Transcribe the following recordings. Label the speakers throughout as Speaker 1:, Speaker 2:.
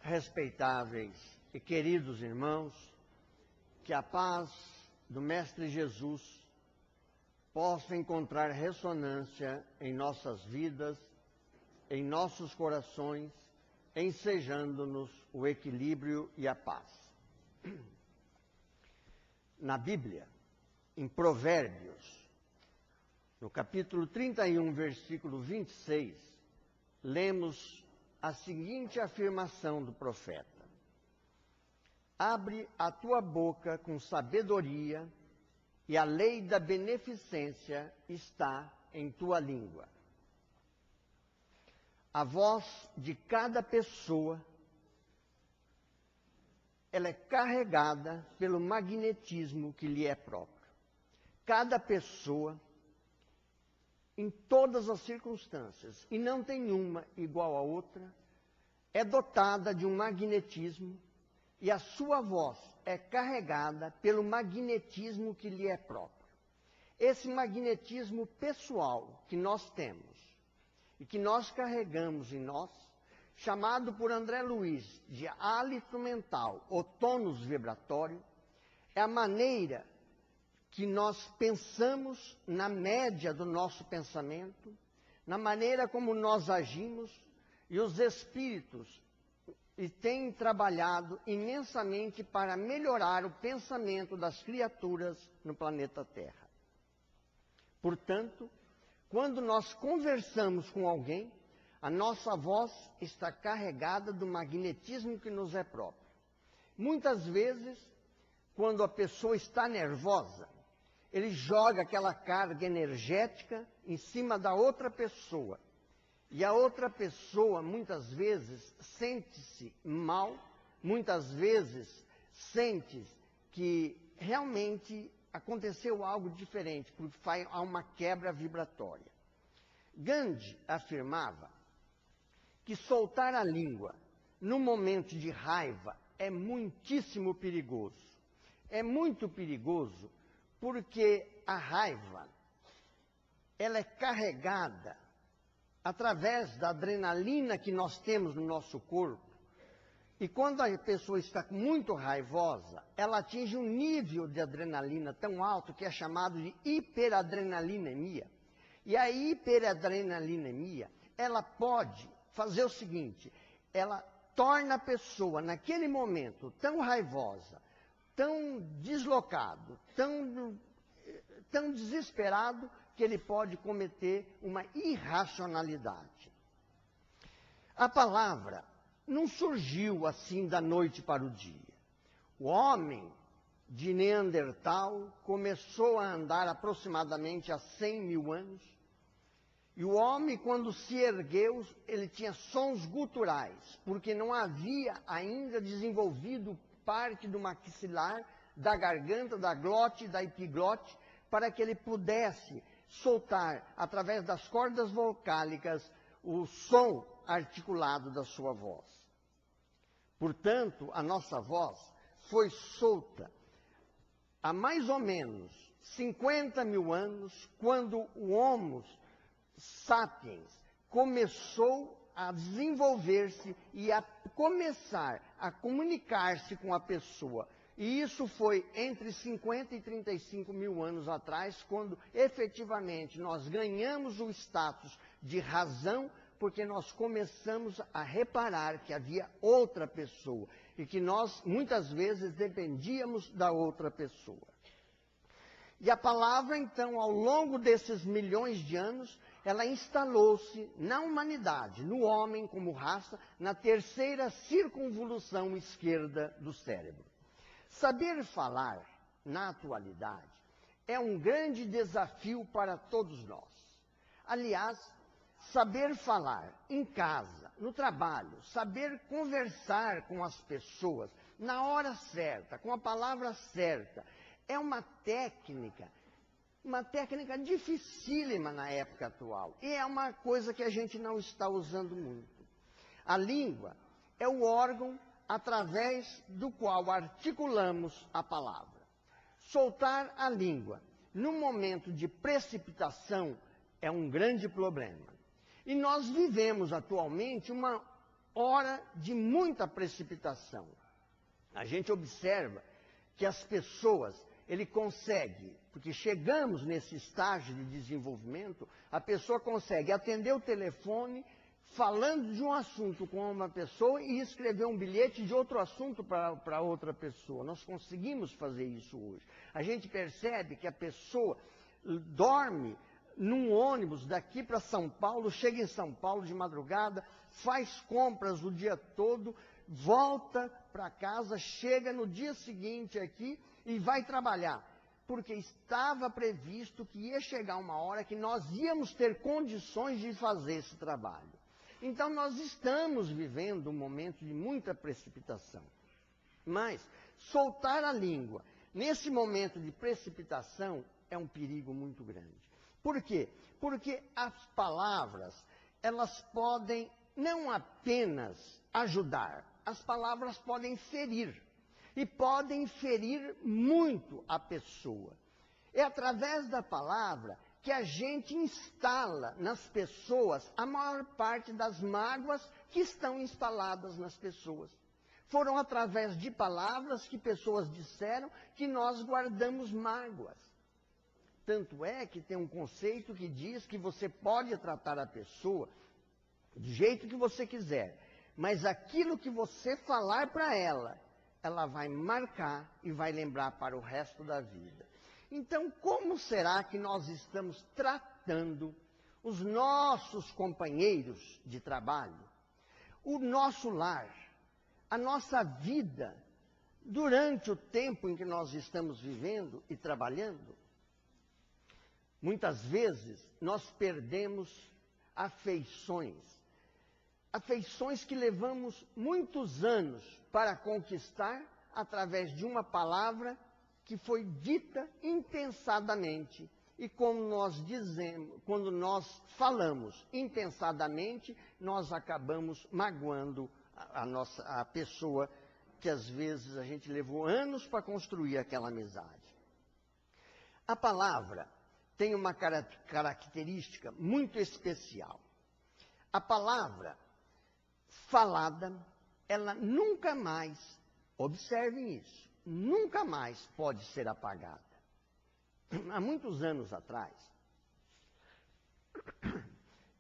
Speaker 1: respeitáveis e queridos irmãos, que a paz do Mestre Jesus possa encontrar ressonância em nossas vidas, em nossos corações, ensejando-nos o equilíbrio e a paz. Na Bíblia, em Provérbios, no capítulo 31, versículo 26, lemos a seguinte afirmação do profeta: abre a tua boca com sabedoria, e a lei da beneficência está em tua língua. A voz de cada pessoa, ela é carregada pelo magnetismo que lhe é próprio. Cada pessoa, em todas as circunstâncias, e não tem uma igual à outra, é dotada de um magnetismo, e a sua voz é carregada pelo magnetismo que lhe é próprio. Esse magnetismo pessoal que nós temos e que nós carregamos em nós, chamado por André Luiz de hálito mental ou tônus vibratório, é a maneira que nós pensamos na média do nosso pensamento, na maneira como nós agimos, e os espíritos têm trabalhado imensamente para melhorar o pensamento das criaturas no planeta Terra. Portanto, quando nós conversamos com alguém, a nossa voz está carregada do magnetismo que nos é próprio. Muitas vezes, quando a pessoa está nervosa, ele joga aquela carga energética em cima da outra pessoa. E a outra pessoa, muitas vezes, sente-se mal, muitas vezes sente que realmente aconteceu algo diferente, porque há uma quebra vibratória. Gandhi afirmava que soltar a língua num momento de raiva é muitíssimo perigoso. É muito perigoso porque a raiva, ela é carregada através da adrenalina que nós temos no nosso corpo. E quando a pessoa está muito raivosa, ela atinge um nível de adrenalina tão alto que é chamado de hiperadrenalinemia. E a hiperadrenalinemia, ela pode fazer o seguinte: ela torna a pessoa, naquele momento, tão raivosa, tão deslocado, tão desesperado, que ele pode cometer uma irracionalidade. A palavra não surgiu assim da noite para o dia. O homem de Neandertal começou a andar aproximadamente há 100 mil anos. E o homem, quando se ergueu, ele tinha sons guturais, porque não havia ainda desenvolvido parte do maxilar, da garganta, da glote, da epiglote, para que ele pudesse soltar, através das cordas vocálicas, o som articulado da sua voz. Portanto, a nossa voz foi solta há mais ou menos 50 mil anos, quando o Homo sapiens começou a desenvolver-se e a começar a comunicar-se com a pessoa. E isso foi entre 50 e 35 mil anos atrás, quando efetivamente nós ganhamos o status de razão, porque nós começamos a reparar que havia outra pessoa e que nós muitas vezes dependíamos da outra pessoa. E a palavra, então, ao longo desses milhões de anos, ela instalou-se na humanidade, no homem como raça, na terceira circunvolução esquerda do cérebro. Saber falar, na atualidade, é um grande desafio para todos nós. Aliás, saber falar em casa, no trabalho, saber conversar com as pessoas na hora certa, com a palavra certa, é uma técnica dificílima na época atual. E é uma coisa que a gente não está usando muito. A língua é o órgão através do qual articulamos a palavra. Soltar a língua num momento de precipitação é um grande problema. E nós vivemos atualmente uma hora de muita precipitação. A gente observa que as pessoas, ele consegue, porque chegamos nesse estágio de desenvolvimento, a pessoa consegue atender o telefone falando de um assunto com uma pessoa e escrever um bilhete de outro assunto para outra pessoa. Nós conseguimos fazer isso hoje. A gente percebe que a pessoa dorme num ônibus daqui para São Paulo, chega em São Paulo de madrugada, faz compras o dia todo, volta para casa, chega no dia seguinte aqui e vai trabalhar. Porque estava previsto que ia chegar uma hora que nós íamos ter condições de fazer esse trabalho. Então, nós estamos vivendo um momento de muita precipitação. Mas, soltar a língua nesse momento de precipitação é um perigo muito grande. Por quê? Porque as palavras, elas podem não apenas ajudar, as palavras podem ferir. E podem ferir muito a pessoa. É através da palavra que a gente instala nas pessoas a maior parte das mágoas que estão instaladas nas pessoas. Foram através de palavras que pessoas disseram que nós guardamos mágoas. Tanto é que tem um conceito que diz que você pode tratar a pessoa do jeito que você quiser, mas aquilo que você falar para ela, ela vai marcar e vai lembrar para o resto da vida. Então, como será que nós estamos tratando os nossos companheiros de trabalho, o nosso lar, a nossa vida, durante o tempo em que nós estamos vivendo e trabalhando? Muitas vezes, nós perdemos afeições que levamos muitos anos para conquistar através de uma palavra que foi dita impensadamente. E como nós dizemos, quando nós falamos impensadamente, nós acabamos magoando a pessoa que às vezes a gente levou anos para construir aquela amizade. A palavra tem uma característica muito especial. A palavra falada, ela nunca mais, observem isso, nunca mais pode ser apagada. Há muitos anos atrás,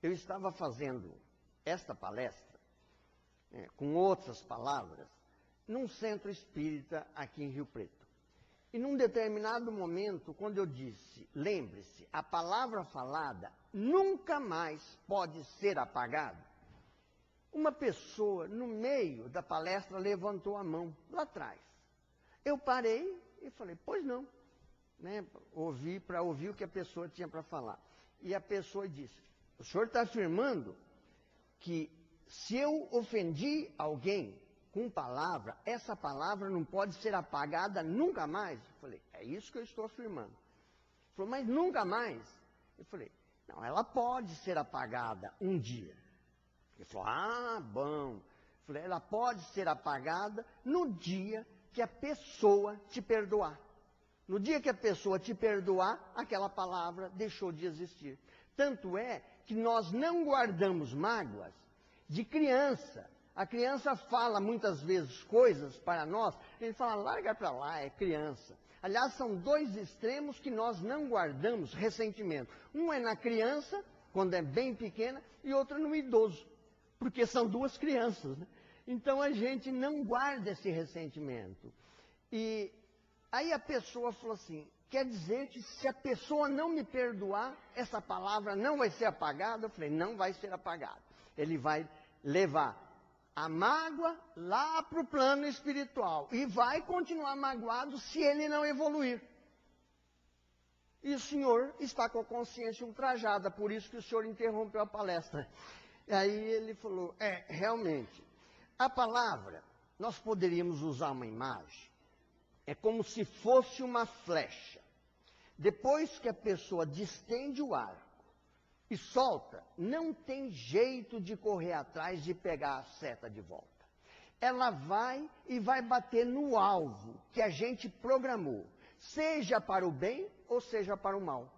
Speaker 1: eu estava fazendo esta palestra, com outras palavras, num centro espírita aqui em Rio Preto. E num determinado momento, quando eu disse, lembre-se, a palavra falada nunca mais pode ser apagada, uma pessoa, no meio da palestra, levantou a mão, lá atrás. Eu parei e falei, pois não, para ouvir o que a pessoa tinha para falar. E a pessoa disse, o senhor está afirmando que se eu ofendi alguém com palavra, essa palavra não pode ser apagada nunca mais? Eu falei, é isso que eu estou afirmando. Ele falou, mas nunca mais? Eu falei, não, ela pode ser apagada um dia. Ele falou, ah, bom. Eu falei, ela pode ser apagada no dia que a pessoa te perdoar. No dia que a pessoa te perdoar, aquela palavra deixou de existir. Tanto é que nós não guardamos mágoas de criança. A criança fala muitas vezes coisas para nós, a gente fala, larga para lá, é criança. Aliás, são dois extremos que nós não guardamos ressentimento. Um é na criança, quando é bem pequena, e outro no idoso, porque são duas crianças, né? Então a gente não guarda esse ressentimento. E aí a pessoa falou assim, quer dizer que se a pessoa não me perdoar, essa palavra não vai ser apagada? Eu falei, não vai ser apagada. Ele vai levar a mágoa lá para o plano espiritual e vai continuar magoado se ele não evoluir. E o senhor está com a consciência ultrajada, por isso que o senhor interrompeu a palestra. E aí ele falou, realmente, a palavra, nós poderíamos usar uma imagem, é como se fosse uma flecha. Depois que a pessoa distende o arco e solta, não tem jeito de correr atrás de pegar a seta de volta. Ela vai e vai bater no alvo que a gente programou, seja para o bem ou seja para o mal.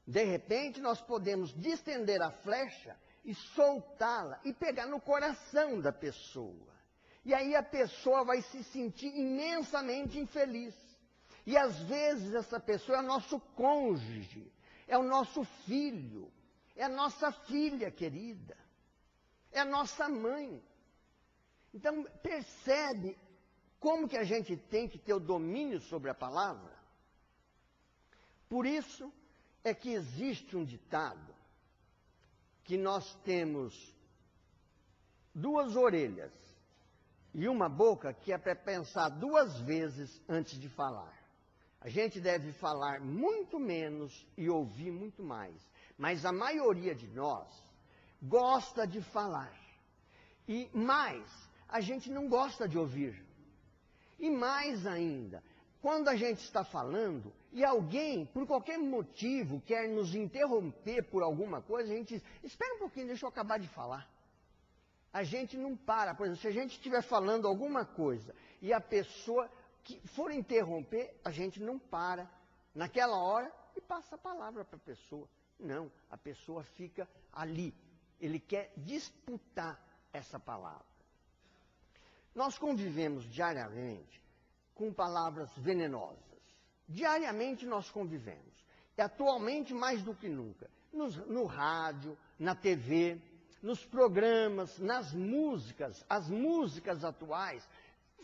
Speaker 1: De repente, nós podemos distender a flecha e soltá-la e pegar no coração da pessoa. E aí a pessoa vai se sentir imensamente infeliz. E às vezes essa pessoa é nosso cônjuge, é o nosso filho, é a nossa filha querida, é a nossa mãe. Então percebe como que a gente tem que ter o domínio sobre a palavra? Por isso é que existe um ditado que nós temos duas orelhas e uma boca que é para pensar duas vezes antes de falar. A gente deve falar muito menos e ouvir muito mais. Mas a maioria de nós gosta de falar. E mais, a gente não gosta de ouvir. E mais ainda, quando a gente está falando e alguém, por qualquer motivo, quer nos interromper por alguma coisa, a gente diz, espera um pouquinho, deixa eu acabar de falar. A gente não para. Por exemplo, se a gente estiver falando alguma coisa e a pessoa que for interromper, a gente não para naquela hora e passa a palavra para a pessoa. Não, a pessoa fica ali. Ele quer disputar essa palavra. Nós convivemos diariamente com palavras venenosas. Diariamente nós convivemos. E atualmente mais do que nunca. No rádio, na TV, nos programas, nas músicas. As músicas atuais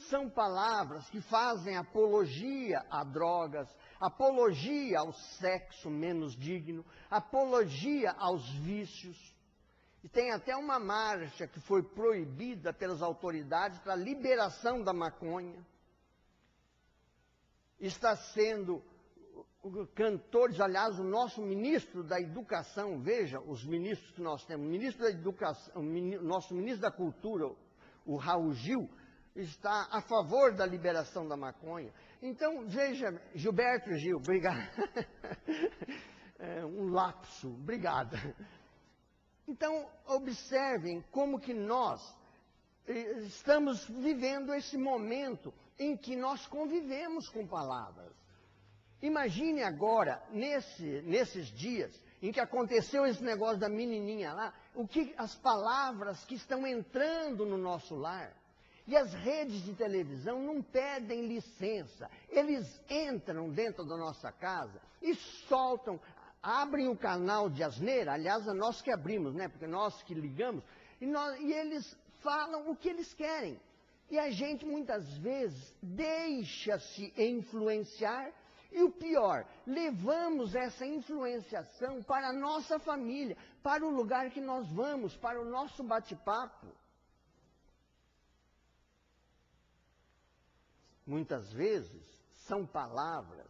Speaker 1: são palavras que fazem apologia a drogas, apologia ao sexo menos digno, apologia aos vícios. E tem até uma marcha que foi proibida pelas autoridades para a liberação da maconha. Está sendo cantores, aliás, o nosso ministro da Educação, veja os ministros que nós temos, o ministro da Educação, nosso ministro da Cultura, o Raul Gil, está a favor da liberação da maconha. Então, veja, Gilberto Gil, obrigado. Um lapso, obrigado. Então, observem como que nós estamos vivendo esse momento em que nós convivemos com palavras. Imagine agora, nesses dias, em que aconteceu esse negócio da menininha lá, as palavras que estão entrando no nosso lar. E as redes de televisão não pedem licença. Eles entram dentro da nossa casa e soltam, abrem o canal de asneira, aliás, é nós que abrimos, né? Porque nós que ligamos, e eles falam o que eles querem. E a gente, muitas vezes, deixa-se influenciar, e o pior, levamos essa influenciação para a nossa família, para o lugar que nós vamos, para o nosso bate-papo. Muitas vezes, são palavras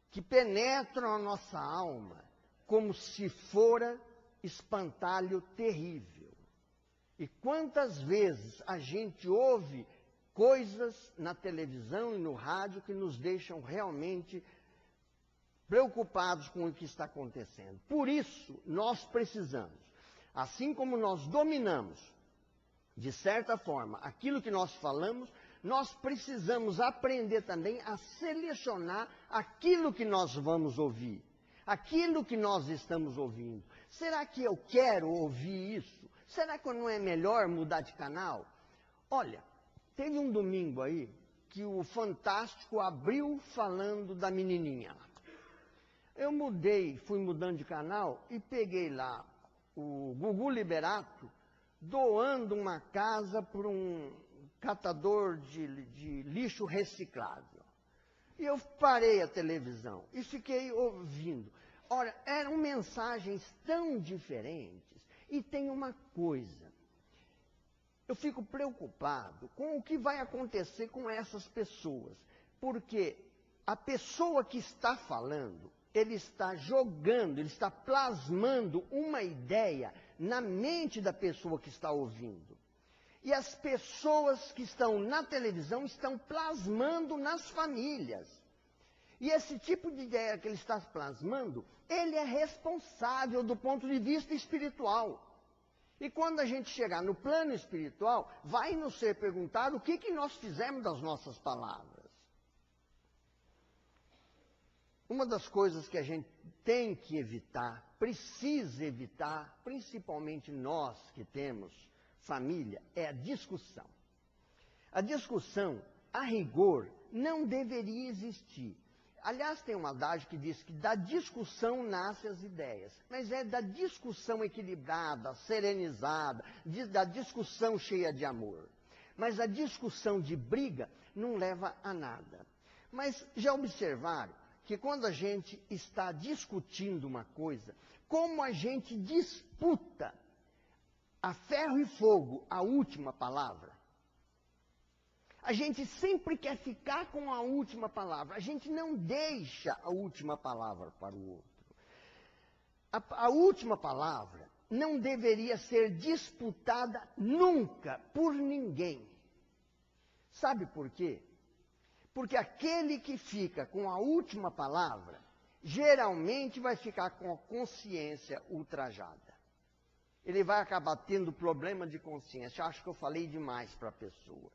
Speaker 1: que penetram a nossa alma como se fora espantalho terrível. E quantas vezes a gente ouve coisas na televisão e no rádio que nos deixam realmente preocupados com o que está acontecendo. Por isso, nós precisamos, assim como nós dominamos, de certa forma, aquilo que nós falamos, nós precisamos aprender também a selecionar aquilo que nós vamos ouvir, aquilo que nós estamos ouvindo. Será que eu quero ouvir isso? Será que não é melhor mudar de canal? Olha, teve um domingo aí que o Fantástico abriu falando da menininha. Eu fui mudando de canal e peguei lá o Gugu Liberato doando uma casa para um catador de lixo reciclável. E eu parei a televisão e fiquei ouvindo. Ora, eram mensagens tão diferentes. E tem uma coisa, eu fico preocupado com o que vai acontecer com essas pessoas. Porque a pessoa que está falando, ele está jogando, ele está plasmando uma ideia na mente da pessoa que está ouvindo. E as pessoas que estão na televisão estão plasmando nas famílias. E esse tipo de ideia que ele está plasmando, ele é responsável do ponto de vista espiritual. E quando a gente chegar no plano espiritual, vai nos ser perguntado o que nós fizemos das nossas palavras. uma das coisas que a gente tem que evitar, precisa evitar, principalmente nós que temos família, é a discussão. A discussão, a rigor, não deveria existir. Aliás, tem um adágio que diz que da discussão nascem as ideias. Mas é da discussão equilibrada, serenizada, da discussão cheia de amor. Mas a discussão de briga não leva a nada. Mas já observaram que quando a gente está discutindo uma coisa, como a gente disputa a ferro e fogo a última palavra? A gente sempre quer ficar com a última palavra. A gente não deixa a última palavra para o outro. A última palavra não deveria ser disputada nunca por ninguém. Sabe por quê? Porque aquele que fica com a última palavra, geralmente vai ficar com a consciência ultrajada. Ele vai acabar tendo problema de consciência. Eu acho que eu falei demais para a pessoa.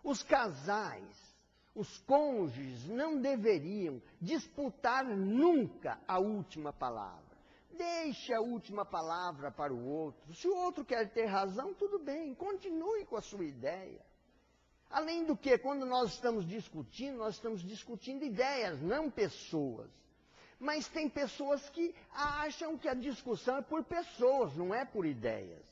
Speaker 1: Os casais, os cônjuges, não deveriam disputar nunca a última palavra. Deixe a última palavra para o outro. Se o outro quer ter razão, tudo bem, continue com a sua ideia. Além do que, quando nós estamos discutindo ideias, não pessoas. Mas tem pessoas que acham que a discussão é por pessoas, não é por ideias.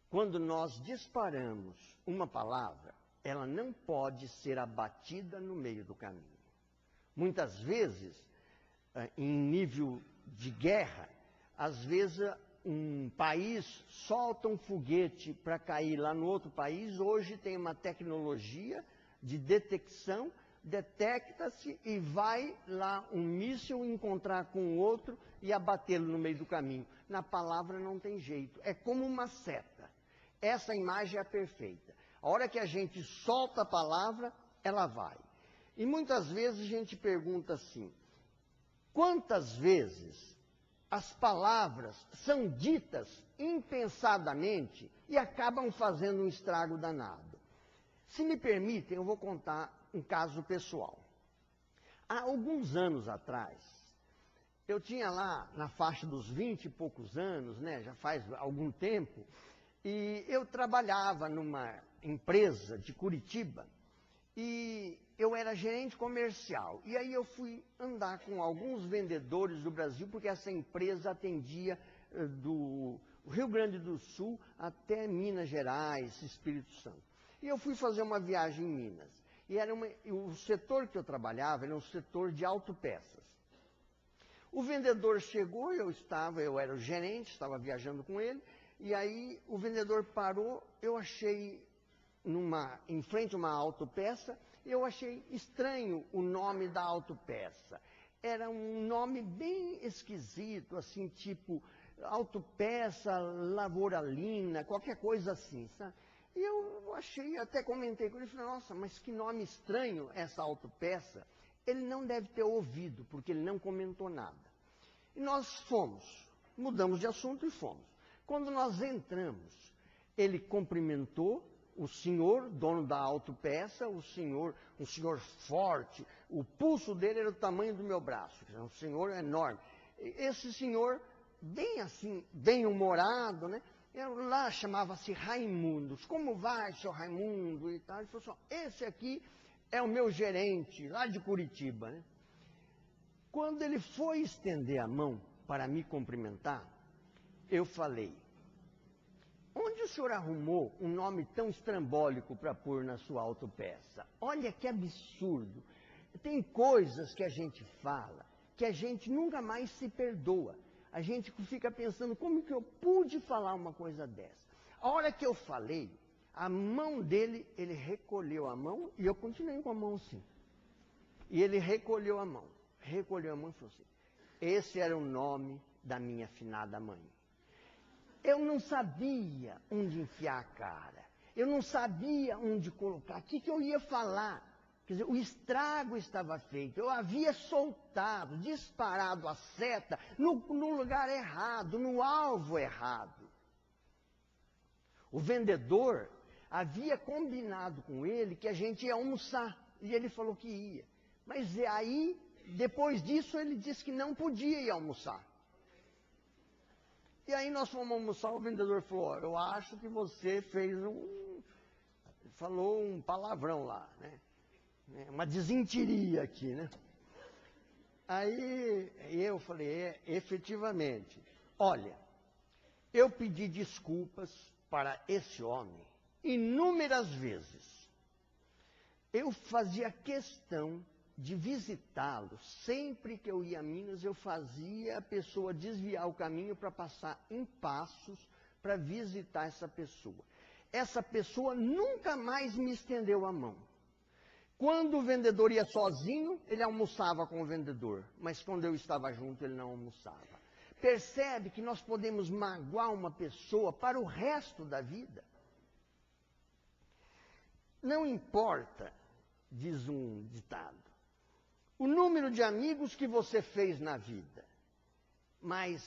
Speaker 1: Quando nós disparamos uma palavra, ela não pode ser abatida no meio do caminho. Muitas vezes, em nível de guerra, às vezes um país solta um foguete para cair lá no outro país. Hoje tem uma tecnologia de detecção, detecta-se e vai lá um míssil encontrar com o outro e abatê-lo no meio do caminho. Na palavra não tem jeito, é como uma seta. Essa imagem é perfeita. A hora que a gente solta a palavra, ela vai. E muitas vezes a gente pergunta assim, quantas vezes as palavras são ditas impensadamente e acabam fazendo um estrago danado? Se me permitem, eu vou contar um caso pessoal. Há alguns anos atrás, eu tinha lá na faixa dos 20 e poucos anos, né, já faz algum tempo, e eu trabalhava numa empresa de Curitiba e eu era gerente comercial. E aí eu fui andar com alguns vendedores do Brasil, porque essa empresa atendia do Rio Grande do Sul até Minas Gerais, Espírito Santo. E eu fui fazer uma viagem em Minas. E o setor que eu trabalhava era um setor de autopeças. O vendedor chegou, eu era o gerente, estava viajando com ele. E aí o vendedor parou, eu achei em frente a uma autopeça, eu achei estranho o nome da autopeça. Era um nome bem esquisito, assim, tipo autopeça lavoralina, qualquer coisa assim, sabe? E eu achei, até comentei com ele, falei, nossa, mas que nome estranho essa autopeça. Ele não deve ter ouvido, porque ele não comentou nada. E nós fomos, mudamos de assunto e fomos. Quando nós entramos, ele cumprimentou o senhor, dono da autopeça, um senhor forte, o pulso dele era o tamanho do meu braço, um senhor enorme. Esse senhor, bem assim, bem-humorado, né? Lá chamava-se Raimundo. Como vai, seu Raimundo? E tal. Ele falou assim, esse aqui é o meu gerente, lá de Curitiba, né? Quando ele foi estender a mão para me cumprimentar, eu falei, onde o senhor arrumou um nome tão estrambólico para pôr na sua autopeça? Olha que absurdo. Tem coisas que a gente fala que a gente nunca mais se perdoa. A gente fica pensando, como que eu pude falar uma coisa dessa? A hora que eu falei, a mão dele, ele recolheu a mão e eu continuei com a mão assim. E ele recolheu a mão e falou assim, esse era o nome da minha finada mãe. Eu não sabia onde enfiar a cara. Eu não sabia onde colocar. O que eu ia falar? Quer dizer, o estrago estava feito. Eu havia soltado, disparado a seta no lugar errado, no alvo errado. O vendedor, havia combinado com ele que a gente ia almoçar. E ele falou que ia. Mas aí, depois disso, ele disse que não podia ir almoçar. E aí nós fomos almoçar, o vendedor falou, eu acho que você falou um palavrão lá, né? Uma desmentiria aqui, né? Aí eu falei, efetivamente, olha, eu pedi desculpas para esse homem inúmeras vezes. Eu fazia questão de visitá-lo. Sempre que eu ia a Minas, eu fazia a pessoa desviar o caminho para passar em Passos para visitar essa pessoa. Essa pessoa nunca mais me estendeu a mão. Quando o vendedor ia sozinho, ele almoçava com o vendedor, mas quando eu estava junto, ele não almoçava. Percebe que nós podemos magoar uma pessoa para o resto da vida? Não importa, diz um ditado, o número de amigos que você fez na vida, mas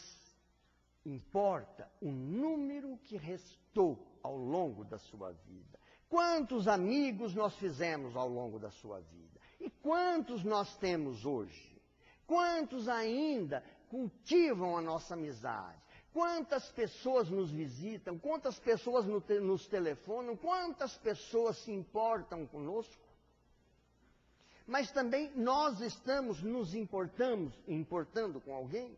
Speaker 1: importa o número que restou ao longo da sua vida. Quantos amigos nós fizemos ao longo da sua vida? E quantos nós temos hoje? Quantos ainda cultivam a nossa amizade? Quantas pessoas nos visitam? Quantas pessoas nos telefonam? Quantas pessoas se importam conosco? Mas também nós estamos nos importando com alguém?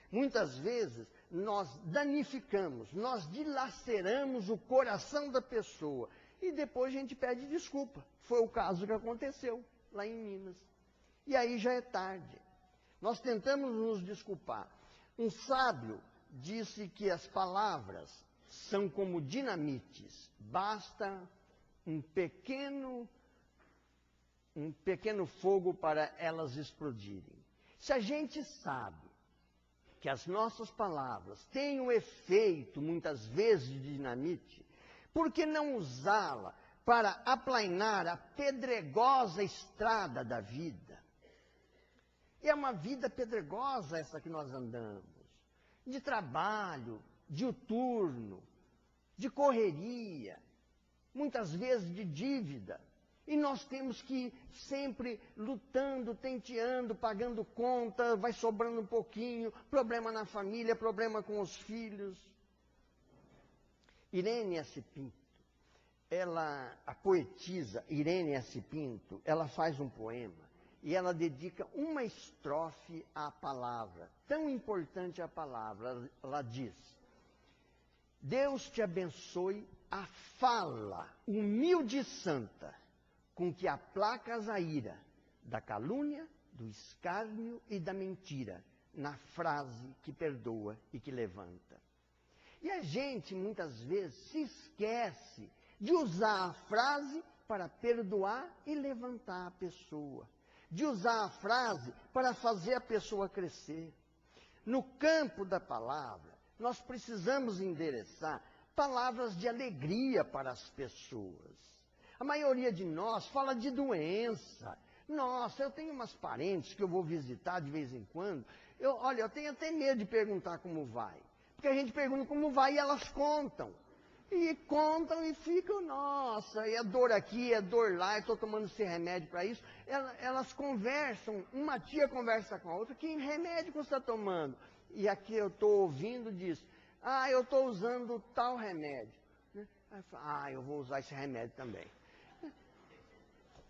Speaker 1: Muitas vezes nós danificamos, nós dilaceramos o coração da pessoa e depois a gente pede desculpa. Foi o caso que aconteceu lá em Minas. E aí já é tarde. Nós tentamos nos desculpar. Um sábio disse que as palavras são como dinamites. Basta um pequeno fogo para elas explodirem. Se a gente sabe que as nossas palavras têm um efeito, muitas vezes, de dinamite, por que não usá-la para aplainar a pedregosa estrada da vida? É uma vida pedregosa essa que nós andamos, de trabalho, diuturno, de correria, muitas vezes de dívida. E nós temos que ir sempre lutando, tenteando, pagando conta, vai sobrando um pouquinho, problema na família, problema com os filhos. Irene S. Pinto, a poetisa Irene S. Pinto, ela faz um poema e ela dedica uma estrofe à palavra, tão importante a palavra. Ela diz: Deus te abençoe a fala humilde e santa, com que aplacas a ira da calúnia, do escárnio e da mentira, na frase que perdoa e que levanta. E a gente, muitas vezes, se esquece de usar a frase para perdoar e levantar a pessoa, de usar a frase para fazer a pessoa crescer. No campo da palavra, nós precisamos endereçar palavras de alegria para as pessoas. A maioria de nós fala de doença. Nossa, eu tenho umas parentes que eu vou visitar de vez em quando. Eu tenho até medo de perguntar como vai. Porque a gente pergunta como vai e elas contam. E contam e ficam, nossa, é dor aqui, é dor lá, eu estou tomando esse remédio para isso. Elas conversam, uma tia conversa com a outra, que remédio que você está tomando? E aqui eu estou ouvindo diz, eu estou usando tal remédio. Eu vou usar esse remédio também.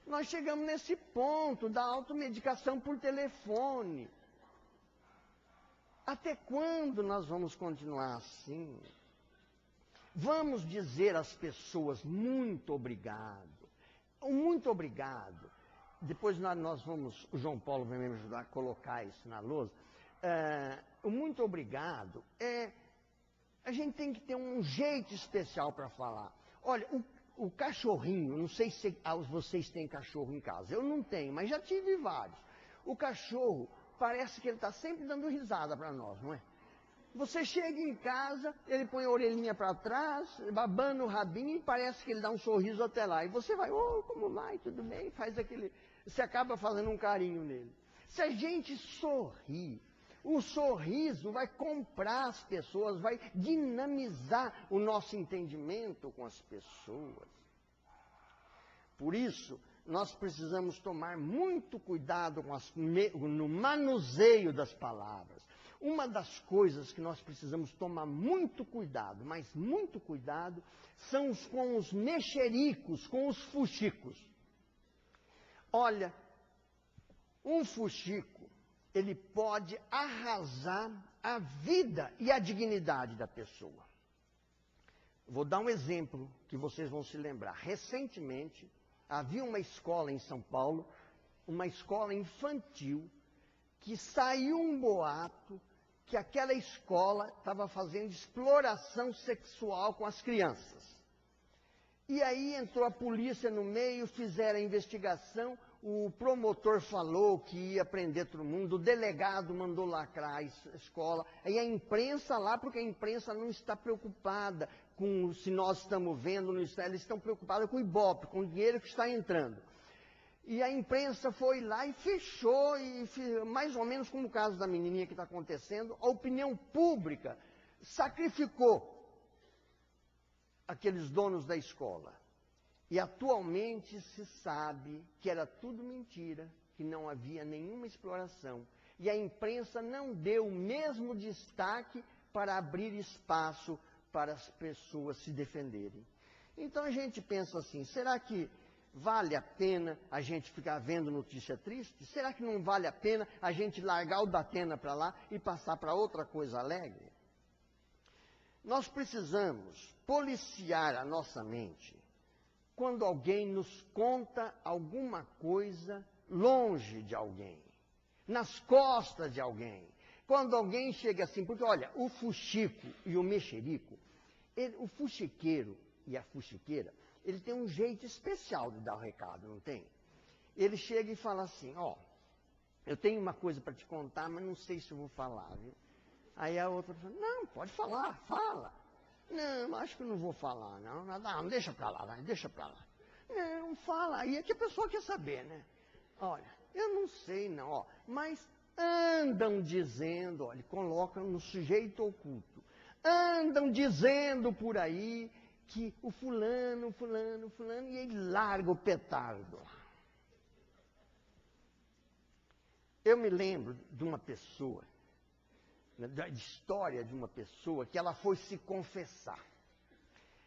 Speaker 1: Nós chegamos nesse ponto da automedicação por telefone. Até quando nós vamos continuar assim? Vamos dizer às pessoas muito obrigado. Muito obrigado. Depois nós vamos, o João Paulo vai me ajudar a colocar isso na lousa. O muito obrigado a gente tem que ter um jeito especial para falar. Olha, o cachorrinho, não sei se vocês têm cachorro em casa, eu não tenho, mas já tive vários. O cachorro, parece que ele está sempre dando risada para nós, não é? Você chega em casa, ele põe a orelhinha para trás, babando o rabinho e parece que ele dá um sorriso até lá. E você vai, como vai, tudo bem? Faz aquele... Você acaba fazendo um carinho nele. Se a gente sorrir, O sorriso vai comprar as pessoas, vai dinamizar o nosso entendimento com as pessoas. Por isso, nós precisamos tomar muito cuidado no manuseio das palavras. Uma das coisas que nós precisamos tomar muito cuidado, mas muito cuidado, são com os mexericos, com os fuxicos. Olha, um fuxico, ele pode arrasar a vida e a dignidade da pessoa. Vou dar um exemplo que vocês vão se lembrar. Recentemente, havia uma escola em São Paulo, uma escola infantil, que saiu um boato que aquela escola estava fazendo exploração sexual com as crianças. E aí entrou a polícia no meio, fizeram a investigação, o promotor falou que ia prender todo mundo, o delegado mandou lacrar a escola, aí a imprensa lá, porque a imprensa não está preocupada com se nós estamos vendo, não está, eles estão preocupados com o Ibope, com o dinheiro que está entrando. E a imprensa foi lá e fechou, mais ou menos como o caso da menininha que está acontecendo, a opinião pública sacrificou aqueles donos da escola. E atualmente se sabe que era tudo mentira, que não havia nenhuma exploração. E a imprensa não deu o mesmo destaque para abrir espaço para as pessoas se defenderem. Então a gente pensa assim, será que vale a pena a gente ficar vendo notícia triste? Será que não vale a pena a gente largar o Datena para lá e passar para outra coisa alegre? Nós precisamos policiar a nossa mente quando alguém nos conta alguma coisa longe de alguém, nas costas de alguém. Quando alguém chega assim, porque olha, o fuxico e o mexerico, o fuxiqueiro e a fuxiqueira, ele tem um jeito especial de dar o recado, não tem? Ele chega e fala assim, ó, eu tenho uma coisa para te contar, mas não sei se eu vou falar, viu? Aí a outra fala, não, pode falar, fala. Não, acho que não vou falar, não, deixa para lá, vai, deixa para lá. Não, fala, aí é que a pessoa quer saber, né? Olha, eu não sei não, ó, mas andam dizendo, olha, colocam no sujeito oculto, andam dizendo por aí que o fulano, e ele larga o petardo. Eu me lembro de uma pessoa, da história de uma pessoa que ela foi se confessar.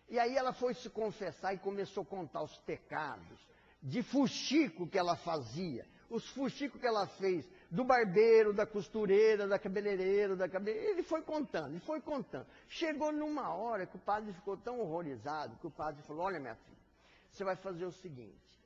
Speaker 1: E aí ela foi se confessar e começou a contar os pecados de fuxico que ela fazia, os fuxicos que ela fez, do barbeiro, da costureira, da cabeleireira, ele foi contando, e foi contando. Chegou numa hora que o padre ficou tão horrorizado, que o padre falou, olha minha filha, você vai fazer o seguinte,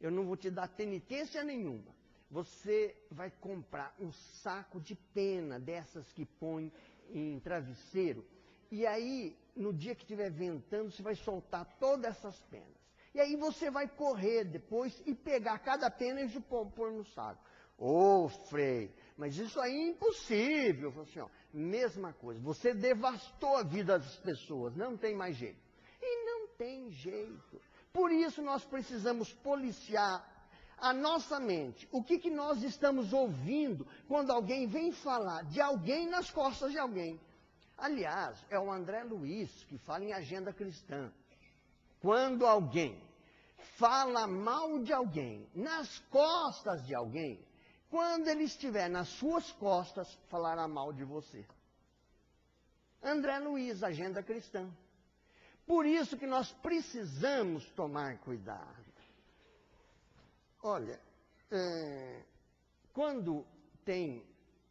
Speaker 1: eu não vou te dar penitência nenhuma, você vai comprar um saco de pena, dessas que põe em travesseiro, e aí, no dia que estiver ventando, você vai soltar todas essas penas. E aí você vai correr depois e pegar cada pena e pôr no saco. Ô, Frei, mas isso aí é impossível. Eu falei assim, ó, mesma coisa, você devastou a vida das pessoas, não tem mais jeito. E não tem jeito. Por isso nós precisamos policiar a nossa mente. O que nós estamos ouvindo quando alguém vem falar de alguém nas costas de alguém? Aliás, é o André Luiz que fala em agenda cristã. Quando alguém fala mal de alguém, nas costas de alguém, quando ele estiver nas suas costas, falará mal de você. André Luiz, agenda cristã. Por isso que nós precisamos tomar cuidado. Olha, quando tem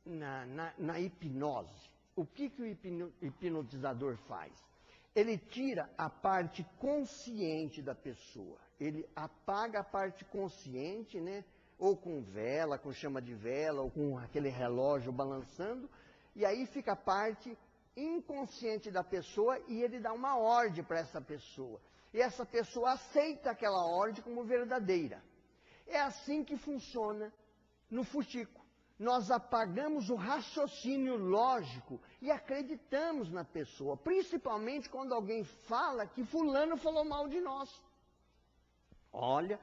Speaker 1: na hipnose, o que o hipnotizador faz? Ele tira a parte consciente da pessoa. Ele apaga a parte consciente, né? Ou com vela, com chama de vela, ou com aquele relógio balançando. E aí fica a parte inconsciente da pessoa e ele dá uma ordem para essa pessoa. E essa pessoa aceita aquela ordem como verdadeira. É assim que funciona no fuxico. Nós apagamos o raciocínio lógico e acreditamos na pessoa, principalmente quando alguém fala que fulano falou mal de nós. Olha,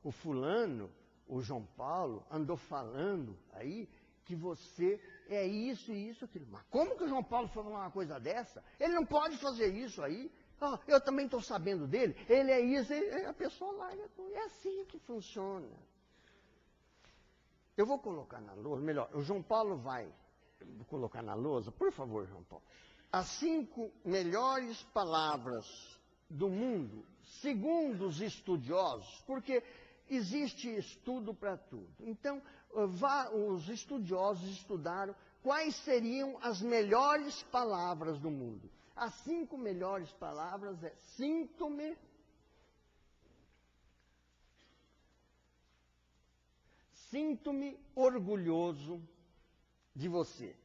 Speaker 1: o fulano, o João Paulo, andou falando aí que você é isso e isso, aquilo. Mas como que o João Paulo falou uma coisa dessa? Ele não pode fazer isso aí. Ah, eu também estou sabendo dele. Ele é isso, a pessoa larga tudo. É assim que funciona. Eu vou colocar na lousa, melhor, o João Paulo vai colocar na lousa, por favor, João Paulo. As 5 melhores palavras do mundo, segundo os estudiosos, porque existe estudo para tudo. Então, os estudiosos estudaram quais seriam as melhores palavras do mundo. As 5 melhores palavras é: sinto-me orgulhoso de você.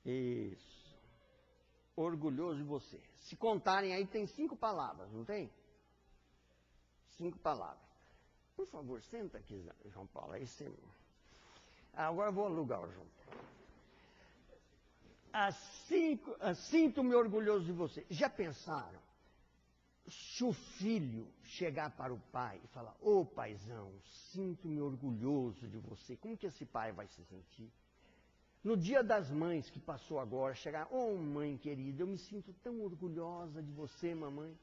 Speaker 1: Isso. Orgulhoso de você. Se contarem aí, tem 5 palavras, não tem? 5 palavras. Por favor, senta aqui, João Paulo. Aí você... Agora eu vou alugar o João Paulo. Sinto-me orgulhoso de você. Já pensaram? Se o filho chegar para o pai e falar: ô paizão, sinto-me orgulhoso de você, como que esse pai vai se sentir? No dia das mães que passou agora, chegar: ô mãe querida, eu me sinto tão orgulhosa de você, mamãe.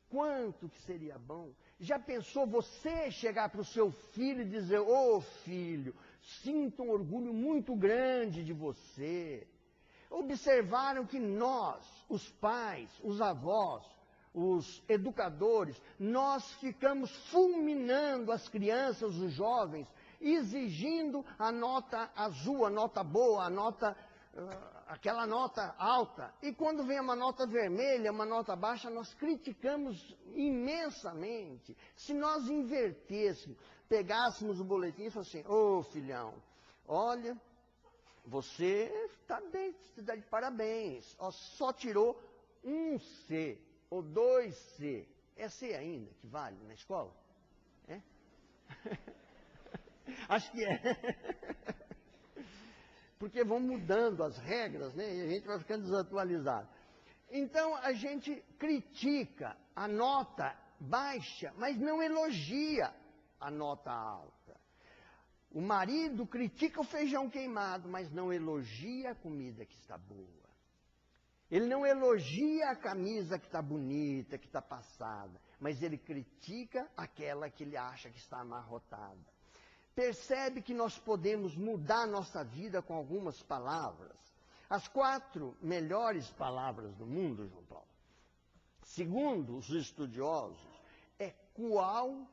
Speaker 1: Quanto que seria bom? Já pensou você chegar para o seu filho e dizer: ô filho, sinto um orgulho muito grande de você. Observaram que nós, os pais, os avós, os educadores, nós ficamos fulminando as crianças, os jovens, exigindo a nota azul, a nota boa, a nota, aquela nota alta. E quando vem uma nota vermelha, uma nota baixa, nós criticamos imensamente. Se nós invertêssemos, pegássemos o boletim e fôssemos assim: ô filhão, olha, você está bem, você dá de parabéns, só tirou um C. Ou 2C. É C ainda que vale na escola? É? Acho que é. Porque vão mudando as regras, né? E a gente vai ficando desatualizado. Então, a gente critica a nota baixa, mas não elogia a nota alta. O marido critica o feijão queimado, mas não elogia a comida que está boa. Ele não elogia a camisa que está bonita, que está passada, mas ele critica aquela que ele acha que está amarrotada. Percebe que nós podemos mudar nossa vida com algumas palavras. As 4 melhores palavras do mundo, João Paulo, segundo os estudiosos, é: qual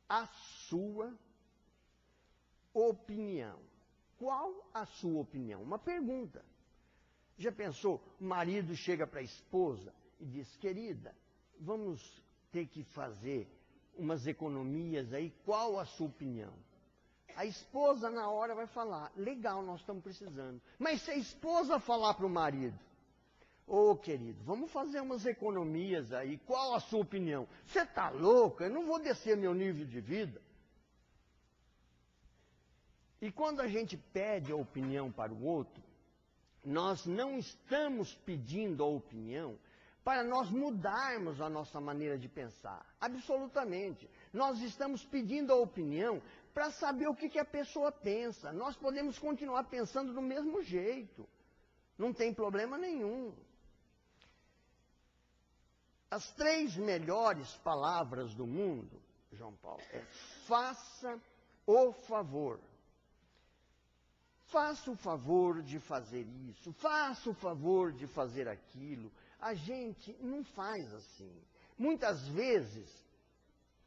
Speaker 1: a sua opinião? Qual a sua opinião? Uma pergunta. Já pensou? O marido chega para a esposa e diz: querida, vamos ter que fazer umas economias aí, qual a sua opinião? A esposa na hora vai falar: legal, nós estamos precisando. Mas se a esposa falar para o marido: ô querido, vamos fazer umas economias aí, qual a sua opinião? Você está louco? Eu não vou descer meu nível de vida. E quando a gente pede a opinião para o outro, nós não estamos pedindo a opinião para nós mudarmos a nossa maneira de pensar. Absolutamente. Nós estamos pedindo a opinião para saber o que a pessoa pensa. Nós podemos continuar pensando do mesmo jeito. Não tem problema nenhum. As 3 melhores palavras do mundo, João Paulo, é: faça o favor. Faça o favor de fazer isso, faça o favor de fazer aquilo. A gente não faz assim. Muitas vezes,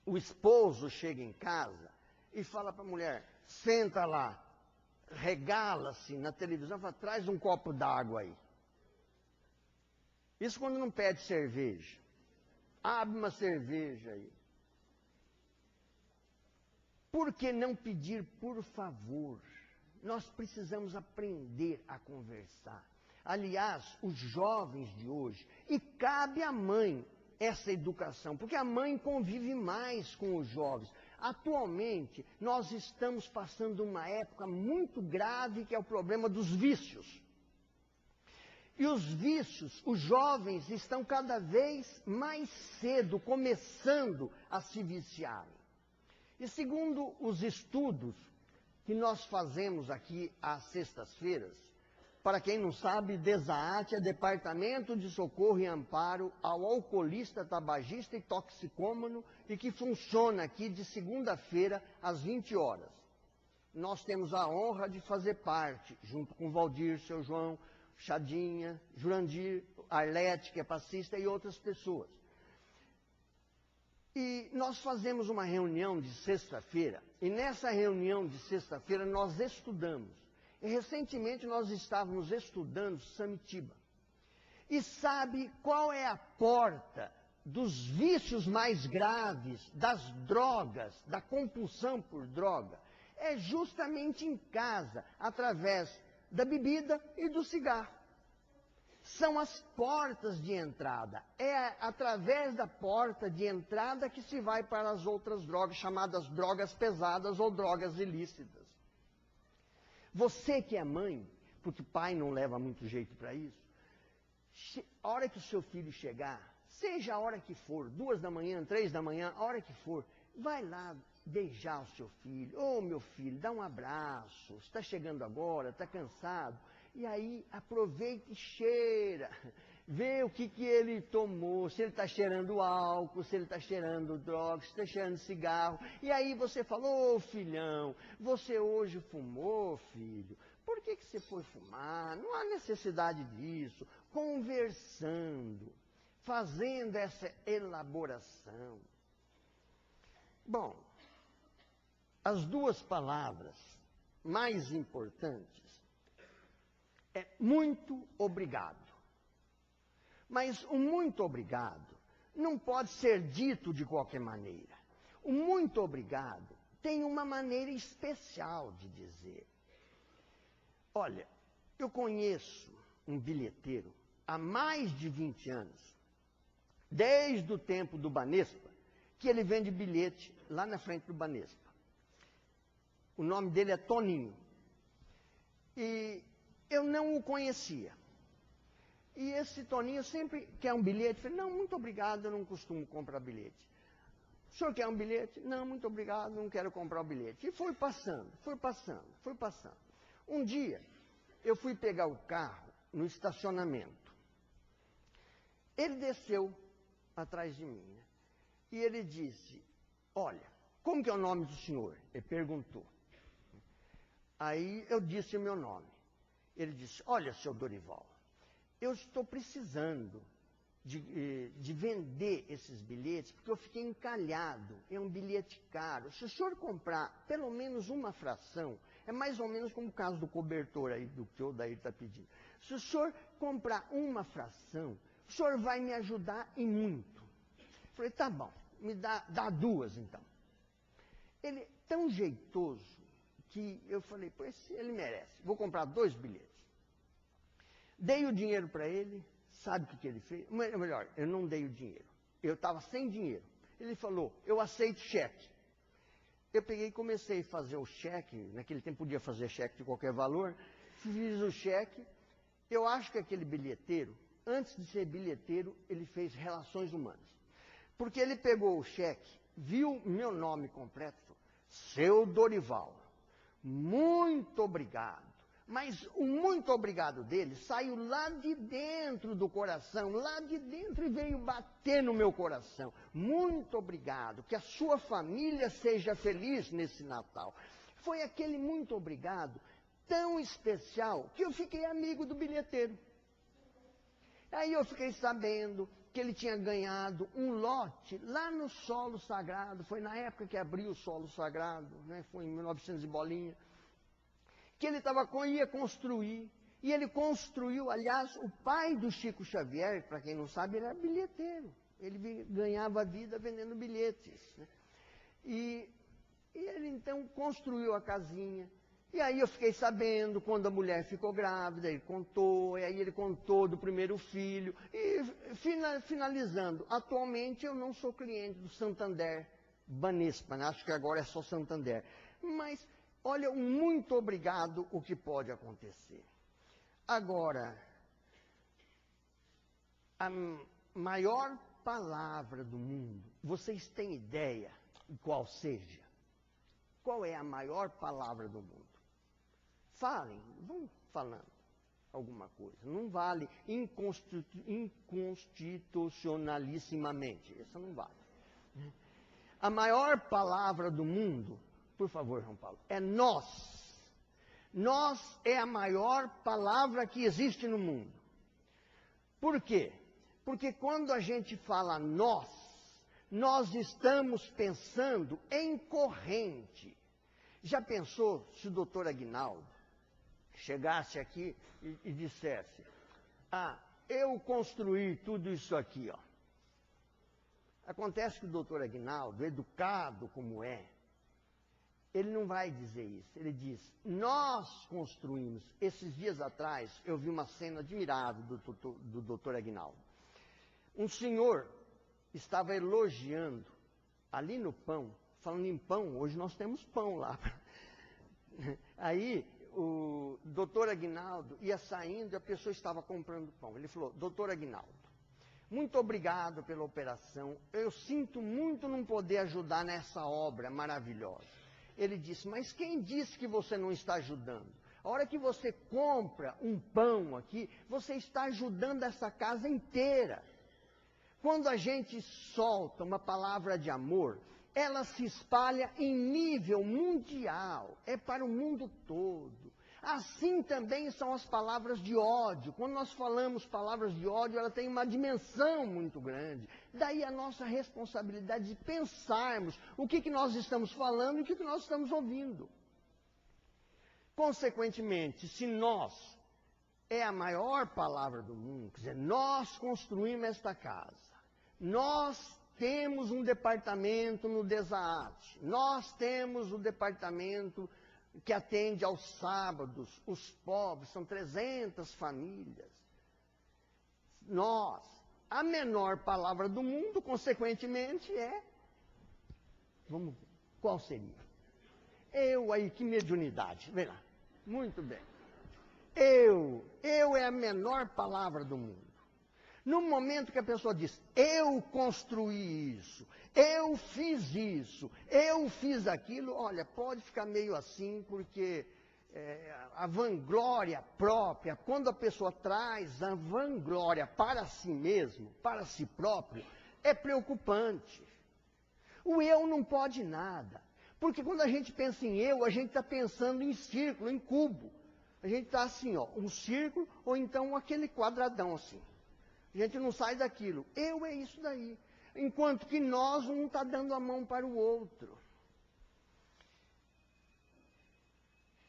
Speaker 1: o esposo chega em casa e fala para a mulher: senta lá, regala-se na televisão, fala: traz um copo d'água aí. Isso quando não pede cerveja. Abre uma cerveja aí. Por que não pedir por favor? Nós precisamos aprender a conversar. Aliás, os jovens de hoje, e cabe à mãe essa educação, porque a mãe convive mais com os jovens. Atualmente, nós estamos passando uma época muito grave, que é o problema dos vícios. E os vícios, os jovens estão cada vez mais cedo começando a se viciarem. E segundo os estudos que nós fazemos aqui às sextas-feiras, para quem não sabe, DESAAT é Departamento de Socorro e Amparo ao Alcoolista, Tabagista e Toxicômano, e que funciona aqui de segunda-feira às 20 horas. Nós temos a honra de fazer parte, junto com Valdir, seu João, Chadinha, Jurandir, Arlete, que é passista, e outras pessoas. E nós fazemos uma reunião de sexta-feira, e nessa reunião de sexta-feira nós estudamos. E recentemente nós estávamos estudando Samitiba. E sabe qual é a porta dos vícios mais graves, das drogas, da compulsão por droga? É justamente em casa, através da bebida e do cigarro. São as portas de entrada. É através da porta de entrada que se vai para as outras drogas, chamadas drogas pesadas ou drogas ilícitas. Você que é mãe, porque pai não leva muito jeito para isso, a hora que o seu filho chegar, seja a hora que for, 2 da manhã, 3 da manhã, a hora que for, vai lá beijar o seu filho. Ô, meu filho, dá um abraço, está chegando agora, está cansado. E aí aproveita e cheira, vê o que ele tomou, se ele está cheirando álcool, se ele está cheirando droga, se está cheirando cigarro. E aí você fala, ô filhão, você hoje fumou, filho? Por que você foi fumar? Não há necessidade disso. Conversando, fazendo essa elaboração. Bom, as duas palavras mais importantes é muito obrigado. Mas o muito obrigado não pode ser dito de qualquer maneira. O muito obrigado tem uma maneira especial de dizer. Olha, eu conheço um bilheteiro há mais de 20 anos, desde o tempo do Banespa, que ele vende bilhete lá na frente do Banespa. O nome dele é Toninho. E eu não o conhecia. E esse Toninho sempre quer um bilhete. Eu falei, não, muito obrigado, eu não costumo comprar bilhete. O senhor quer um bilhete? Não, muito obrigado, não quero comprar o bilhete. E foi passando, foi passando, foi passando. Um dia, eu fui pegar o carro no estacionamento. Ele desceu atrás de mim, né? E ele disse, olha, como que é o nome do senhor? Ele perguntou. Aí eu disse o meu nome. Ele disse, olha, seu Dorival, eu estou precisando de vender esses bilhetes, porque eu fiquei encalhado, é um bilhete caro. Se o senhor comprar pelo menos uma fração, é mais ou menos como o caso do cobertor aí, do que o Odair está pedindo. Se o senhor comprar uma fração, o senhor vai me ajudar e muito. Eu falei, tá bom, me dá 2 então. Ele é tão jeitoso que eu falei, pois ele merece, vou comprar 2 bilhetes. Dei o dinheiro para ele, sabe o que ele fez? Melhor, eu não dei o dinheiro, eu estava sem dinheiro. Ele falou, eu aceito cheque. Eu peguei e comecei a fazer o cheque, naquele tempo podia fazer cheque de qualquer valor, fiz o cheque. Eu acho que aquele bilheteiro, antes de ser bilheteiro, ele fez relações humanas. Porque ele pegou o cheque, viu meu nome completo, falou, seu Dorival, muito obrigado. Mas o muito obrigado dele saiu lá de dentro do coração, lá de dentro, e veio bater no meu coração. Muito obrigado, que a sua família seja feliz nesse Natal. Foi aquele muito obrigado tão especial que eu fiquei amigo do bilheteiro. Aí eu fiquei sabendo que ele tinha ganhado um lote lá no Solo Sagrado, foi na época que abriu o Solo Sagrado, né? Foi em 1900 e bolinha, que ele ia construir, e ele construiu, aliás, o pai do Chico Xavier, para quem não sabe, ele era bilheteiro, ele ganhava vida vendendo bilhetes, né? E ele então construiu a casinha. E aí eu fiquei sabendo, quando a mulher ficou grávida, ele contou, e aí ele contou do primeiro filho. E finalizando, atualmente eu não sou cliente do Santander Banespa, né? Acho que agora é só Santander. Mas, olha, muito obrigado o que pode acontecer. Agora, A maior palavra do mundo, vocês têm ideia de qual seja? Qual é a maior palavra do mundo? Falem, vão falando alguma coisa. Não vale inconstitucionalissimamente. Essa não vale. A maior palavra do mundo, por favor, João Paulo, é nós. Nós é a maior palavra que existe no mundo. Por quê? Porque quando a gente fala nós estamos pensando em corrente. Já pensou se o doutor Aguinaldo chegasse aqui e dissesse, eu construí tudo isso aqui, ó. Acontece que o doutor Aguinaldo, educado como é, ele não vai dizer isso. Ele diz, nós construímos. Esses dias atrás, eu vi uma cena admirável do doutor Aguinaldo. Um senhor estava elogiando, ali no pão, falando em pão, hoje nós temos pão lá. Aí, o doutor Aguinaldo ia saindo e a pessoa estava comprando pão. Ele falou, doutor Aguinaldo, muito obrigado pela operação. Eu sinto muito não poder ajudar nessa obra maravilhosa. Ele disse, mas quem disse que você não está ajudando? A hora que você compra um pão aqui, você está ajudando essa casa inteira. Quando a gente solta uma palavra de amor, ela se espalha em nível mundial, é para o mundo todo. Assim também são as palavras de ódio. Quando nós falamos palavras de ódio, ela tem uma dimensão muito grande. Daí a nossa responsabilidade de pensarmos o que nós estamos falando e o que nós estamos ouvindo. Consequentemente, se nós é a maior palavra do mundo, quer dizer, nós construímos esta casa, nós temos um departamento no Desaate, nós temos o departamento que atende aos sábados, os pobres, são 300 famílias. Nós, a menor palavra do mundo, consequentemente, vamos ver, qual seria? Eu aí, que mediunidade, vem lá, muito bem. Eu é a menor palavra do mundo. No momento que a pessoa diz, eu construí isso, eu fiz aquilo, olha, pode ficar meio assim, porque a vanglória própria, quando a pessoa traz a vanglória para si mesmo, para si próprio, é preocupante. O eu não pode nada, porque quando a gente pensa em eu, a gente está pensando em círculo, em cubo. A gente está assim, ó, um círculo, ou então aquele quadradão assim. A gente não sai daquilo. Eu é isso daí. Enquanto que nós um está dando a mão para o outro.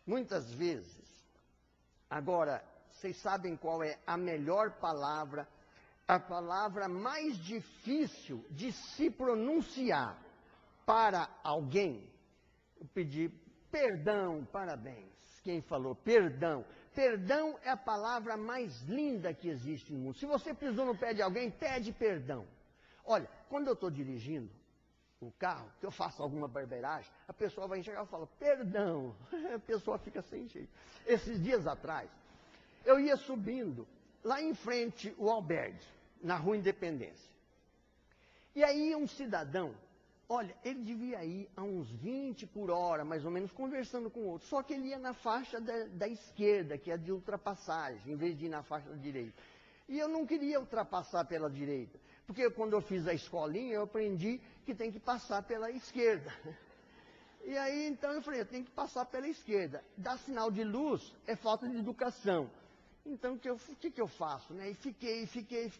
Speaker 1: Muitas vezes, agora, vocês sabem qual é a melhor palavra, a palavra mais difícil de se pronunciar para alguém? Eu pedi perdão, parabéns. Quem falou perdão? Perdão é a palavra mais linda que existe no mundo. Se você pisou no pé de alguém, pede perdão. Olha, quando eu estou dirigindo o carro, que eu faço alguma barbeiragem, a pessoa vai enxergar e fala, perdão. A pessoa fica sem jeito. Esses dias atrás, eu ia subindo, lá em frente, o Albergue, na Rua Independência. E aí um cidadão, olha, ele devia ir a uns 20 por hora, mais ou menos, conversando com o outro. Só que ele ia na faixa da esquerda, que é de ultrapassagem, em vez de ir na faixa da direita. E eu não queria ultrapassar pela direita, porque quando eu fiz a escolinha, eu aprendi que tem que passar pela esquerda. E aí, então, eu falei, eu tenho que passar pela esquerda. Dar sinal de luz é falta de educação. Então, o que eu faço? Né? E fiquei,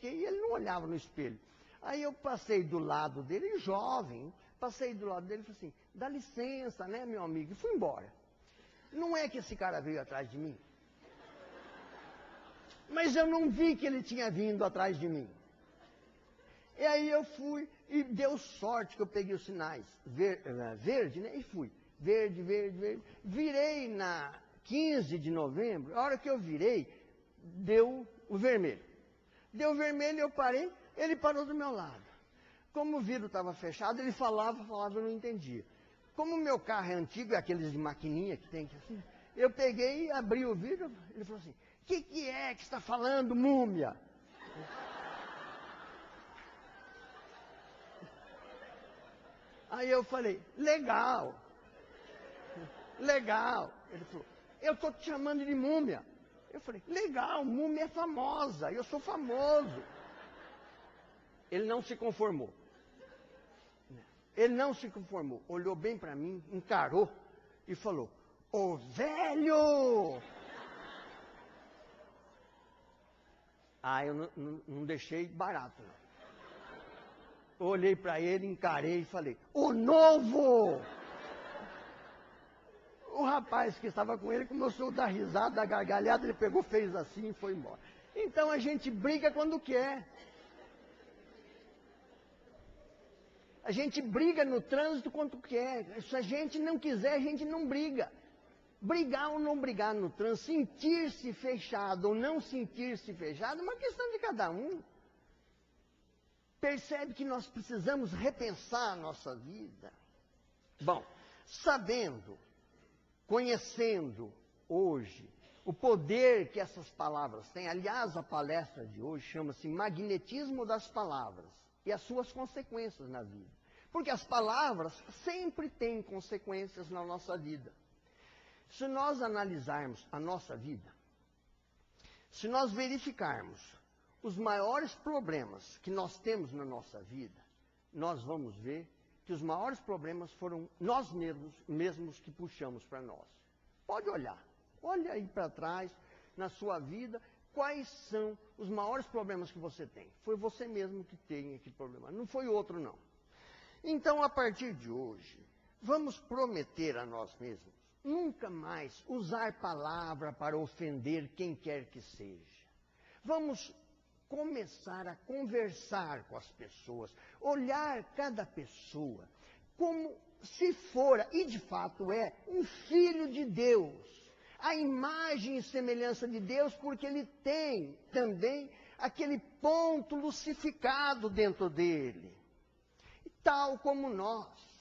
Speaker 1: e ele não olhava no espelho. Aí eu passei do lado dele, jovem, passei do lado dele e falei assim, dá licença, né, meu amigo? E fui embora. Não é que esse cara veio atrás de mim. Mas eu não vi que ele tinha vindo atrás de mim. E aí eu fui, e deu sorte que eu peguei os sinais verde, né? E fui. Verde. Virei na 15 de novembro, a hora que eu virei, deu o vermelho. Deu o vermelho, eu parei, ele parou do meu lado. Como o vidro estava fechado, ele falava, eu não entendia. Como o meu carro é antigo, é aqueles de maquininha que tem que assim, eu peguei, abri o vidro, ele falou assim, o que é que está falando, múmia? Aí eu falei, legal. Legal. Ele falou, eu estou te chamando de múmia. Eu falei, legal, múmia é famosa, eu sou famoso. Ele não se conformou. Ele não se conformou. Olhou bem para mim, encarou e falou, ô velho! Ah, eu não deixei barato, não. Olhei para ele, encarei e falei, o novo! O rapaz que estava com ele começou a dar risada, dar gargalhada, ele pegou, fez assim e foi embora. Então a gente briga quando quer. A gente briga no trânsito quando quer. Se a gente não quiser, a gente não briga. Brigar ou não brigar no trânsito, sentir-se fechado ou não sentir-se fechado, é uma questão de cada um. Percebe que nós precisamos repensar a nossa vida. Bom, sabendo, conhecendo hoje o poder que essas palavras têm, aliás, a palestra de hoje chama-se Magnetismo das Palavras e as suas consequências na vida. Porque as palavras sempre têm consequências na nossa vida. Se nós analisarmos a nossa vida, se nós verificarmos os maiores problemas que nós temos na nossa vida, nós vamos ver que os maiores problemas foram nós mesmos que puxamos para nós. Pode olhar, olha aí para trás, na sua vida, quais são os maiores problemas que você tem. Foi você mesmo que tem aquele problema, não foi outro não. Então, a partir de hoje, vamos prometer a nós mesmos nunca mais usar palavra para ofender quem quer que seja. Vamos começar a conversar com as pessoas, olhar cada pessoa como se fora, e de fato é, um filho de Deus. A imagem e semelhança de Deus, porque ele tem também aquele ponto lucificado dentro dele, tal como nós.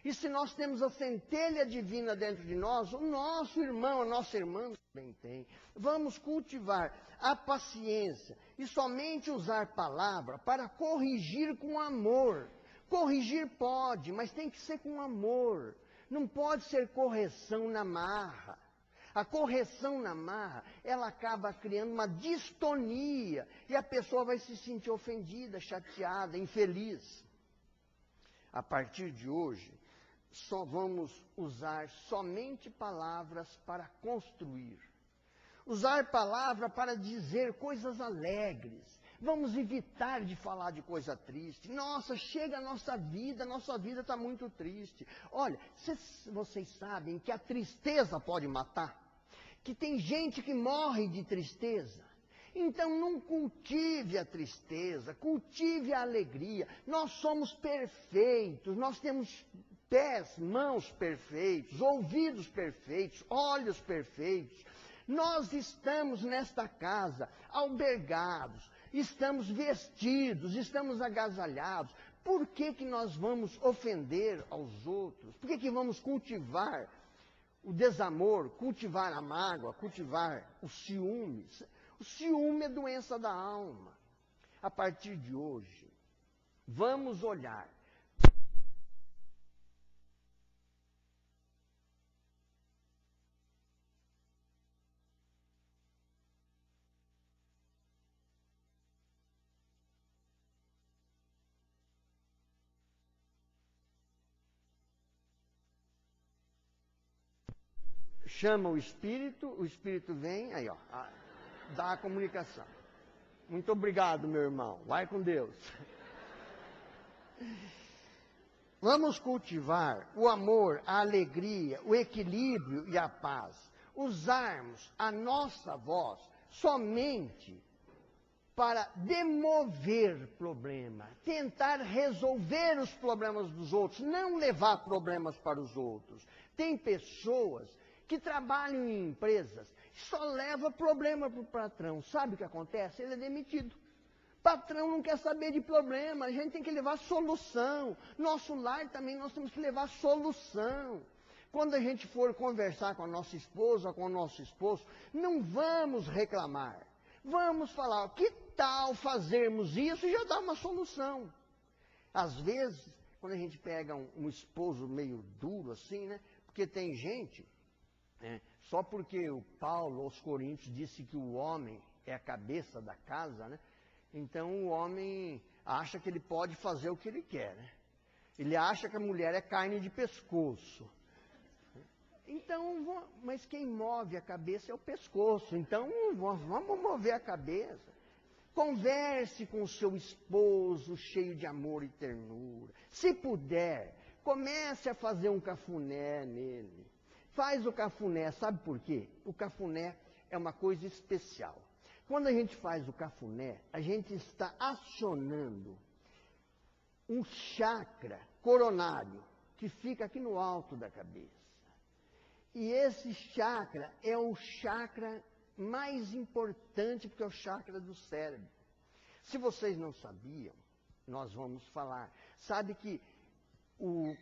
Speaker 1: E se nós temos a centelha divina dentro de nós, o nosso irmão, a nossa irmã também tem. Vamos cultivar a paciência e somente usar palavra para corrigir com amor. Corrigir pode, mas tem que ser com amor. Não pode ser correção na marra. A correção na marra, ela acaba criando uma distonia e a pessoa vai se sentir ofendida, chateada, infeliz. A partir de hoje, só vamos usar somente palavras para construir. Usar palavra para dizer coisas alegres. Vamos evitar de falar de coisa triste. Nossa, chega a nossa vida está muito triste. Olha, vocês sabem que a tristeza pode matar? Que tem gente que morre de tristeza. Então não cultive a tristeza, cultive a alegria. Nós somos perfeitos, nós temos pés, mãos perfeitos, ouvidos perfeitos, olhos perfeitos. Nós estamos nesta casa albergados, estamos vestidos, estamos agasalhados. Por que que nós vamos ofender aos outros? Por que que vamos cultivar o desamor, cultivar a mágoa, cultivar o ciúme? O ciúme é doença da alma. A partir de hoje, vamos olhar. Chama o espírito vem, aí ó, dá a comunicação. Muito obrigado, meu irmão. Vai com Deus. Vamos cultivar o amor, a alegria, o equilíbrio e a paz. Usarmos a nossa voz somente para demover problema, tentar resolver os problemas dos outros, não levar problemas para os outros. Tem pessoas que trabalham em empresas, só leva problema para o patrão. Sabe o que acontece? Ele é demitido. Patrão não quer saber de problema, a gente tem que levar solução. Nosso lar também nós temos que levar solução. Quando a gente for conversar com a nossa esposa, com o nosso esposo, não vamos reclamar. Vamos falar, que tal fazermos isso e já dá uma solução. Às vezes, quando a gente pega um esposo meio duro assim, né? Porque tem gente, né, só porque o Paulo aos Coríntios disse que o homem é a cabeça da casa, né? Então o homem acha que ele pode fazer o que ele quer, né? Ele acha que a mulher é carne de pescoço. Então, mas quem move a cabeça é o pescoço. Então, vamos mover a cabeça. Converse com o seu esposo cheio de amor e ternura. Se puder, comece a fazer um cafuné nele. Faz o cafuné, sabe por quê? O cafuné é uma coisa especial. Quando a gente faz o cafuné, a gente está acionando um chakra coronário que fica aqui no alto da cabeça. E esse chakra é o chakra mais importante, porque é o chakra do cérebro. Se vocês não sabiam, nós vamos falar. Sabe que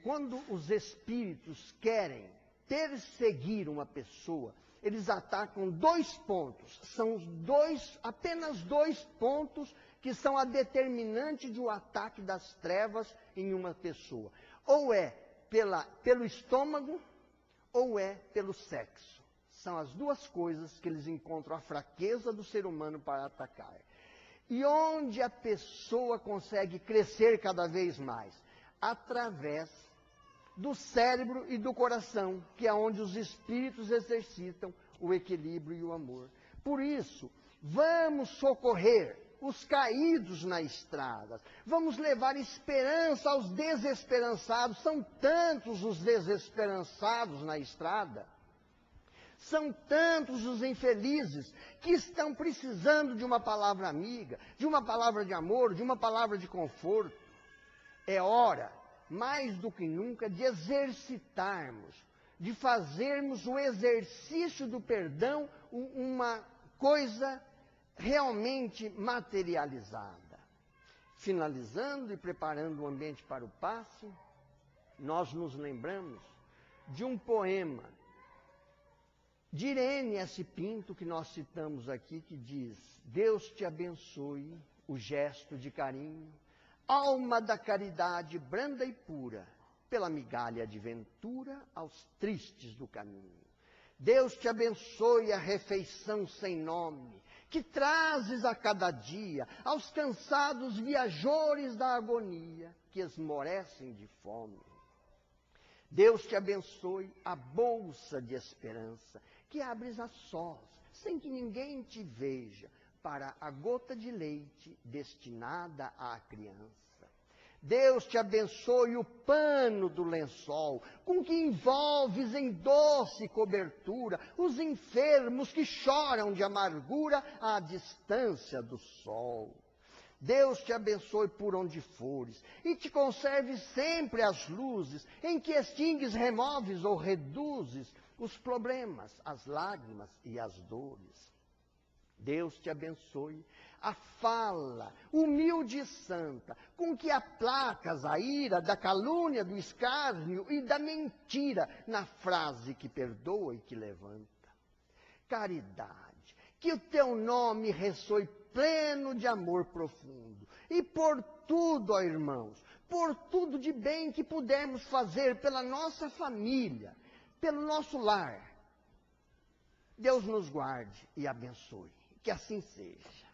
Speaker 1: quando os espíritos querem perseguir uma pessoa, eles atacam 2 pontos. São apenas 2 pontos que são a determinante de um ataque das trevas em uma pessoa. Ou é pelo estômago, ou é pelo sexo. São as 2 coisas que eles encontram a fraqueza do ser humano para atacar. E onde a pessoa consegue crescer cada vez mais? Através do cérebro e do coração, que é onde os espíritos exercitam o equilíbrio e o amor. Por isso, vamos socorrer os caídos na estrada. Vamos levar esperança aos desesperançados. São tantos os desesperançados na estrada. São tantos os infelizes que estão precisando de uma palavra amiga, de uma palavra de amor, de uma palavra de conforto. É hora, mais do que nunca, de exercitarmos, de fazermos o exercício do perdão uma coisa realmente materializada. Finalizando e preparando o ambiente para o passe, nós nos lembramos de um poema de Irene S. Pinto, que nós citamos aqui, que diz: Deus te abençoe o gesto de carinho, alma da caridade branda e pura, pela migalha de ventura aos tristes do caminho. Deus te abençoe a refeição sem nome, que trazes a cada dia aos cansados viajores da agonia, que esmorecem de fome. Deus te abençoe a bolsa de esperança, que abres a sós, sem que ninguém te veja, para a gota de leite destinada à criança. Deus te abençoe o pano do lençol, com que envolves em doce cobertura os enfermos que choram de amargura à distância do sol. Deus te abençoe por onde fores, e te conserve sempre as luzes, em que extingues, removes ou reduzes os problemas, as lágrimas e as dores. Deus te abençoe a fala humilde e santa, com que aplacas a ira da calúnia, do escárnio e da mentira, na frase que perdoa e que levanta. Caridade, que o teu nome ressoe pleno de amor profundo, e por tudo, ó irmãos, por tudo de bem que pudermos fazer pela nossa família, pelo nosso lar, Deus nos guarde e abençoe. Que assim seja.